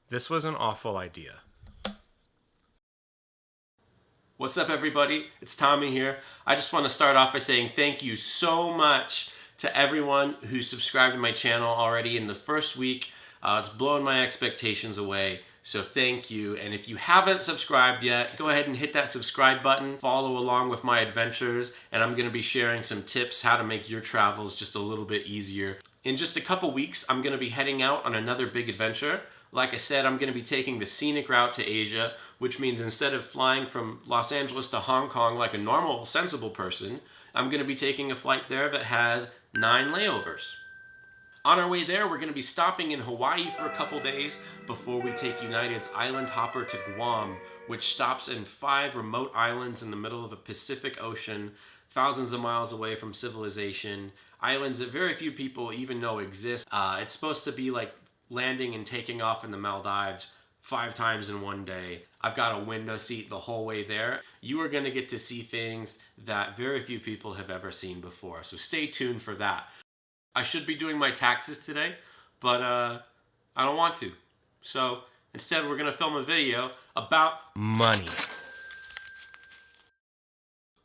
This was an awful idea. What's up, everybody? It's Tommy here. I just want to start off by saying thank you so much to everyone who subscribed to my channel already in the first week. It's blown my expectations away, so thank you. And if you haven't subscribed yet, go ahead and hit that subscribe button. Follow along with my adventures, and I'm going to be sharing some tips how to make your travels just a little bit easier. In just a couple weeks, I'm going to be heading out on another big adventure. Like I said, I'm going to be taking the scenic route to Asia, which means instead of flying from Los Angeles to Hong Kong like a normal, sensible person, I'm going to be taking a flight there that has 9 layovers. On our way there, we're going to be stopping in Hawaii for a couple days before we take United's island hopper to Guam, which stops in 5 remote islands in the middle of the Pacific Ocean, thousands of miles away from civilization, islands that very few people even know exist. It's supposed to be like landing and taking off in the Maldives 5 times in one day. I've got a window seat the whole way there. You are going to get to see things that very few people have ever seen before, so stay tuned for that. I should be doing my taxes today, but I don't want to. So instead, we're going to film a video about Money.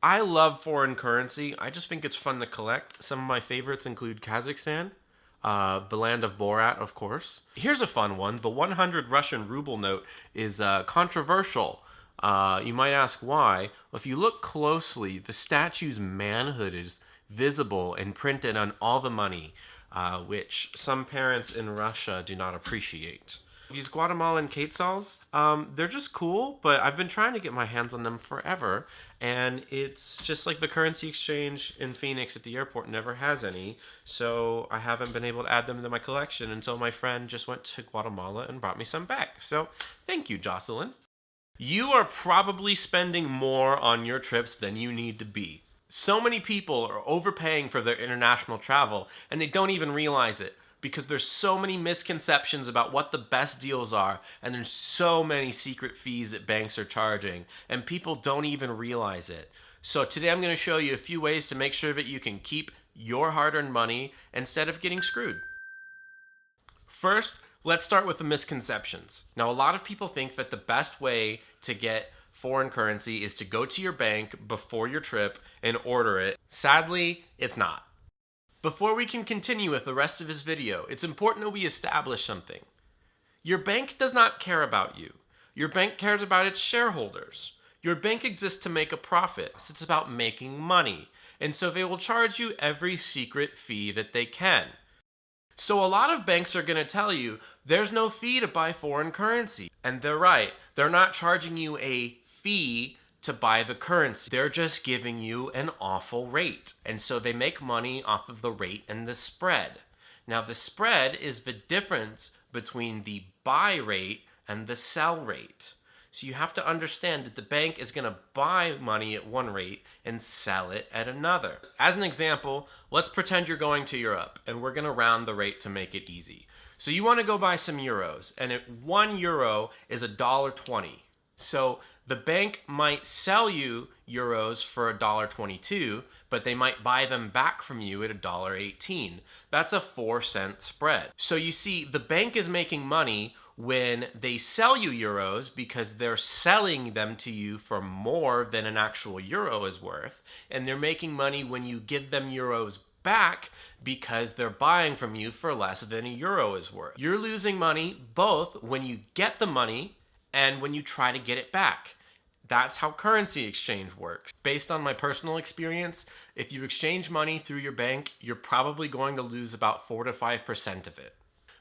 I love foreign currency. I just think it's fun to collect. Some of my favorites include Kazakhstan, the land of Borat, of course. Here's a fun one. The 100 Russian ruble note is controversial. You might ask why. Well, if you look closely, the statue's manhood is visible and printed on all the money, which some parents in Russia do not appreciate. These Guatemalan quetzals, they're just cool, but I've been trying to get my hands on them forever, and it's just like the currency exchange in Phoenix at the airport never has any, so I haven't been able to add them to my collection until my friend just went to Guatemala and brought me some back. So thank you, Jocelyn. You are probably spending more on your trips than you need to be. So many people are overpaying for their international travel, and they don't even realize it because there's so many misconceptions about what the best deals are, and there's so many secret fees that banks are charging, and people don't even realize it. So today I'm going to show you a few ways to make sure that you can keep your hard-earned money instead of getting screwed. First, let's start with the misconceptions. Now, a lot of people think that the best way to get foreign currency is to go to your bank before your trip and order it. Sadly, it's not. Before we can continue with the rest of this video, it's important that we establish something. Your bank does not care about you. Your bank cares about its shareholders. Your bank exists to make a profit. It's about making money. And so they will charge you every secret fee that they can. So a lot of banks are going to tell you there's no fee to buy foreign currency. And they're right. They're not charging you a fee to buy the currency. They're just giving you an awful rate. And so they make money off of the rate and the spread. Now the spread is the difference between the buy rate and the sell rate. So you have to understand that the bank is going to buy money at one rate and sell it at another. As an example, let's pretend you're going to Europe, and we're going to round the rate to make it easy. So you want to go buy some euros, and €1 is $1.20. So the bank might sell you euros for $1.22, but they might buy them back from you at $1.18. That's a 4-cent spread. So you see, the bank is making money when they sell you euros because they're selling them to you for more than an actual euro is worth, and they're making money when you give them euros back because they're buying from you for less than a euro is worth. You're losing money both when you get the money and when you try to get it back. That's how currency exchange works. Based on my personal experience, if you exchange money through your bank, you're probably going to lose about 4 to 5% of it.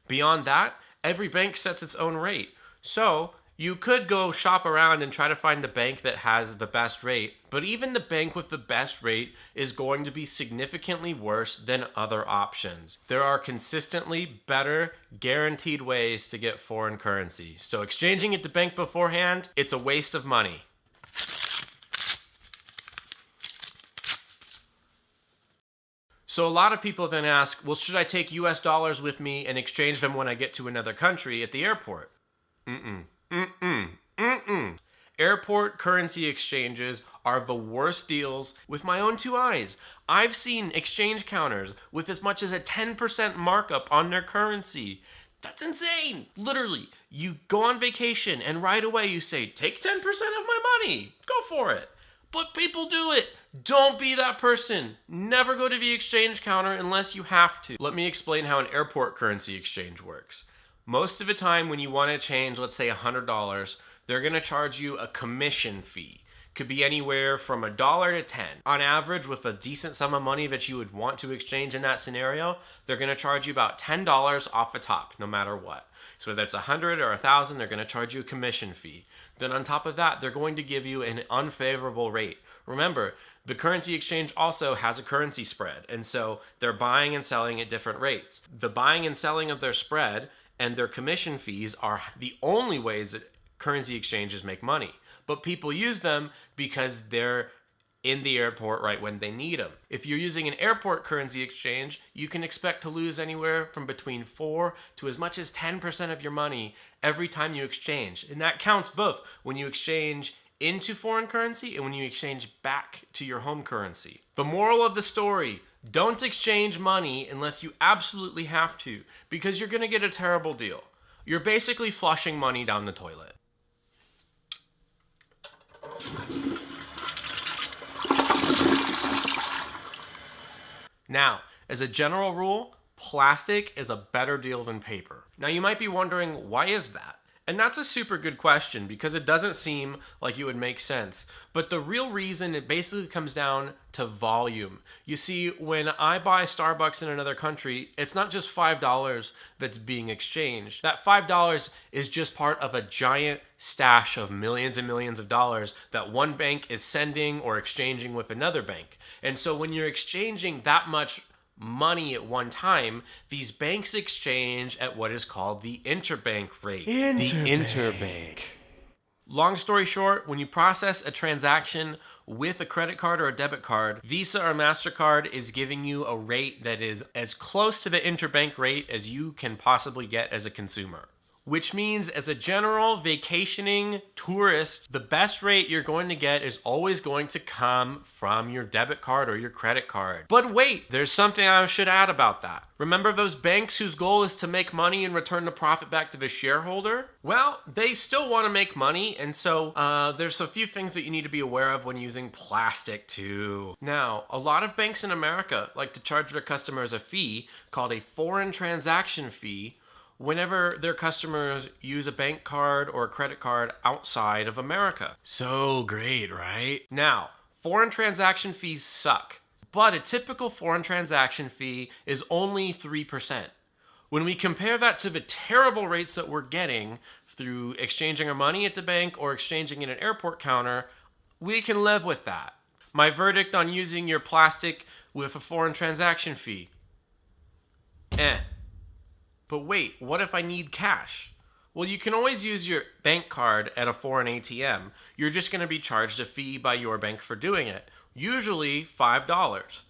Beyond that, every bank sets its own rate. So you could go shop around and try to find a bank that has the best rate, but even the bank with the best rate is going to be significantly worse than other options. There are consistently better, guaranteed ways to get foreign currency. So exchanging at the bank beforehand, it's a waste of money. So a lot of people then ask, well, should I take US dollars with me and exchange them when I get to another country at the airport? Airport currency exchanges are the worst deals with my own 2 eyes. I've seen exchange counters with as much as a 10% markup on their currency. That's insane. Literally, you go on vacation and right away you say, take 10% of my money. Go for it. But people do it. Don't be that person. Never go to the exchange counter unless you have to. Let me explain how an airport currency exchange works. Most of the time when you want to change, let's say $100, they're going to charge you a commission fee. Could be anywhere from $1 to 10. On average, with a decent sum of money that you would want to exchange in that scenario, they're going to charge you about $10 off the top, no matter what. So whether it's 100 or 1,000, they're going to charge you a commission fee. Then on top of that, they're going to give you an unfavorable rate. Remember, the currency exchange also has a currency spread, and so they're buying and selling at different rates. The buying and selling of their spread and their commission fees are the only ways that currency exchanges make money. But people use them because they're in the airport right when they need them. If you're using an airport currency exchange, you can expect to lose anywhere from between 4 to as much as 10% of your money every time you exchange. And that counts both when you exchange into foreign currency and when you exchange back to your home currency. The moral of the story, don't exchange money unless you absolutely have to, because you're going to get a terrible deal. You're basically flushing money down the toilet. Now, as a general rule, plastic is a better deal than paper. Now, you might be wondering, why is that? And that's a super good question because it doesn't seem like it would make sense. But the real reason, it basically comes down to volume. You see, when I buy Starbucks in another country, it's not just $5 that's being exchanged. That $5 is just part of a giant stash of millions and millions of dollars that one bank is sending or exchanging with another bank. And so when you're exchanging that much money at one time, these banks exchange at what is called the interbank rate. The interbank. Long story short, when you process a transaction with a credit card or a debit card, Visa or MasterCard is giving you a rate that is as close to the interbank rate as you can possibly get as a consumer. Which means as a general vacationing tourist, the best rate you're going to get is always going to come from your debit card or your credit card. But wait, there's something I should add about that. Remember those banks whose goal is to make money and return the profit back to the shareholder? Well, they still want to make money, and so there's a few things that you need to be aware of when using plastic too. Now, a lot of banks in America like to charge their customers a fee called a foreign transaction fee whenever their customers use a bank card or a credit card outside of America. So great, right? Now, foreign transaction fees suck, but a typical foreign transaction fee is only 3%. When we compare that to the terrible rates that we're getting through exchanging our money at the bank or exchanging at an airport counter, we can live with that. My verdict on using your plastic with a foreign transaction fee? But wait, what if I need cash? Well, you can always use your bank card at a foreign ATM. You're just going to be charged a fee by your bank for doing it, usually $5,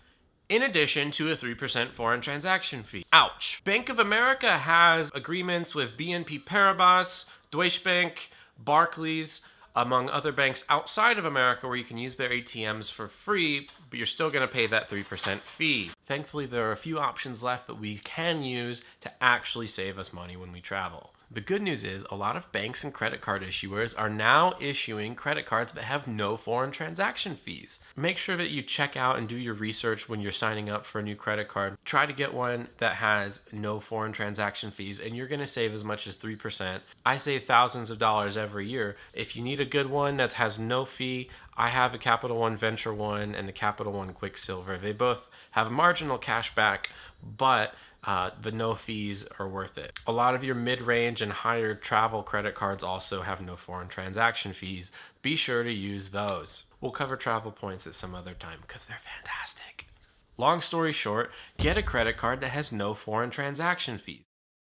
in addition to a 3% foreign transaction fee. Ouch. Bank of America has agreements with BNP Paribas, Deutsche Bank, Barclays, among other banks outside of America where you can use their ATMs for free, but you're still going to pay that 3% fee. Thankfully, there are a few options left that we can use to actually save us money when we travel. The good news is a lot of banks and credit card issuers are now issuing credit cards that have no foreign transaction fees. Make sure that you check out and do your research when you're signing up for a new credit card. Try to get one that has no foreign transaction fees, and you're going to save as much as 3%. I save thousands of dollars every year. If you need a good one that has no fee, I have a CapitalOne Venture One and the CapitalOne Quicksilver. They both have marginal cash back, but the no fees are worth it. A lot of your mid-range and higher travel credit cards also have no foreign transaction fees. Be sure to use those. We'll cover travel points at some other time because they're fantastic. Long story short, get a credit card that has no foreign transaction fees.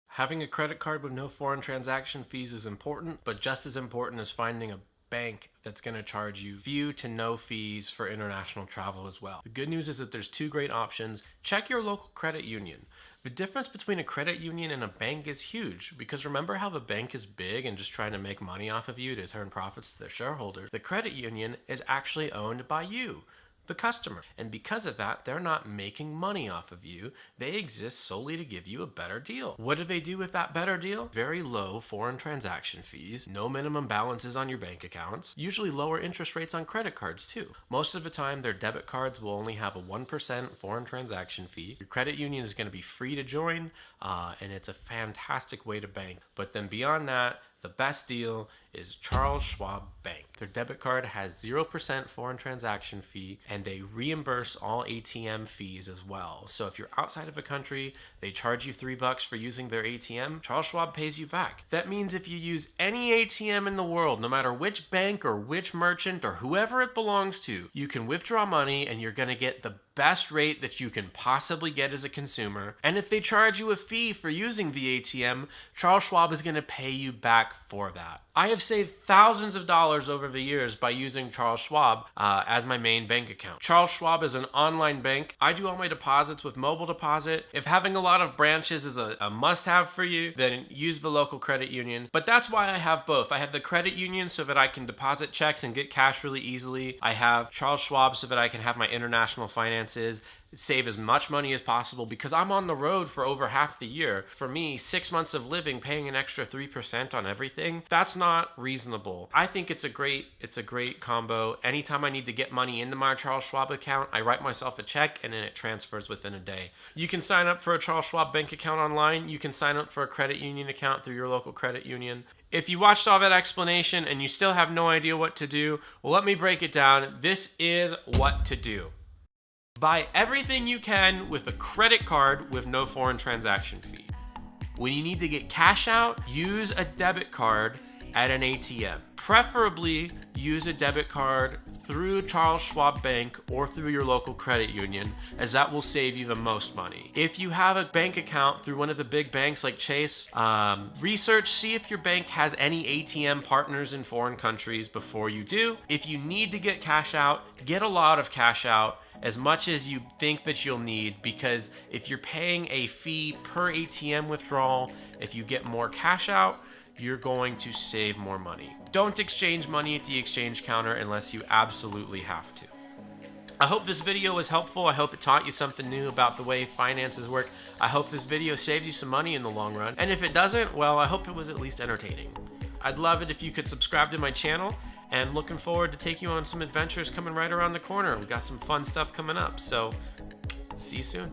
Having a credit card with no foreign transaction fees is important, but just as important is finding a bank that's going to charge you few to no fees for international travel as well. The good news is that there's two great options. Check your local credit union. The difference between a credit union and a bank is huge because remember how the bank is big and just trying to make money off of you to turn profits to their shareholders? The credit union is actually owned by you. the customer. And because of that, they're not making money off of you. They exist solely to give you a better deal. What do they do with that better deal? Very low foreign transaction fees, no minimum balances on your bank accounts, usually lower interest rates on credit cards too. Most of the time, their debit cards will only have a 1% foreign transaction fee. Your credit union is going to be free to join, and it's a fantastic way to bank. But then beyond that, the best deal is Charles Schwab Bank. Their debit card has 0% foreign transaction fee, and they reimburse all ATM fees as well. So if you're outside of a country, they charge you $3 for using their ATM, Charles Schwab pays you back. That means if you use any ATM in the world, no matter which bank or which merchant or whoever it belongs to, you can withdraw money and you're gonna get the best rate that you can possibly get as a consumer. And if they charge you a fee for using the ATM, Charles Schwab is gonna pay you back for that. I have saved thousands of dollars over the years by using Charles Schwab as my main bank account. Charles Schwab is an online bank. I do all my deposits with mobile deposit. If having a lot of branches is a must-have for you, then use the local credit union. But that's why I have both. I have the credit union so that I can deposit checks and get cash really easily. I have Charles Schwab so that I can have my international finances, save as much money as possible because I'm on the road for over half the year. For me, 6 months of living, paying an extra 3% on everything, that's not reasonable. I think it's a great combo. Anytime I need to get money into my Charles Schwab account, I write myself a check and then it transfers within a day. You can sign up for a Charles Schwab bank account online. You can sign up for a credit union account through your local credit union. If you watched all that explanation and you still have no idea what to do, well, let me break it down. This is what to do. Buy everything you can with a credit card with no foreign transaction fee. When you need to get cash out, use a debit card at an ATM. Preferably use a debit card through Charles Schwab Bank or through your local credit union, as that will save you the most money. If you have a bank account through one of the big banks like Chase, research, see if your bank has any ATM partners in foreign countries before you do. If you need to get cash out, get a lot of cash out, as much as you think that you'll need, because if you're paying a fee per ATM withdrawal, if you get more cash out, you're going to save more money. Don't exchange money at the exchange counter unless you absolutely have to. I hope this video was helpful. I hope it taught you something new about the way finances work. I hope this video saves you some money in the long run. And if it doesn't, well, I hope it was at least entertaining. I'd love it if you could subscribe to my channel, and looking forward to taking you on some adventures coming right around the corner. We've got some fun stuff coming up, so see you soon.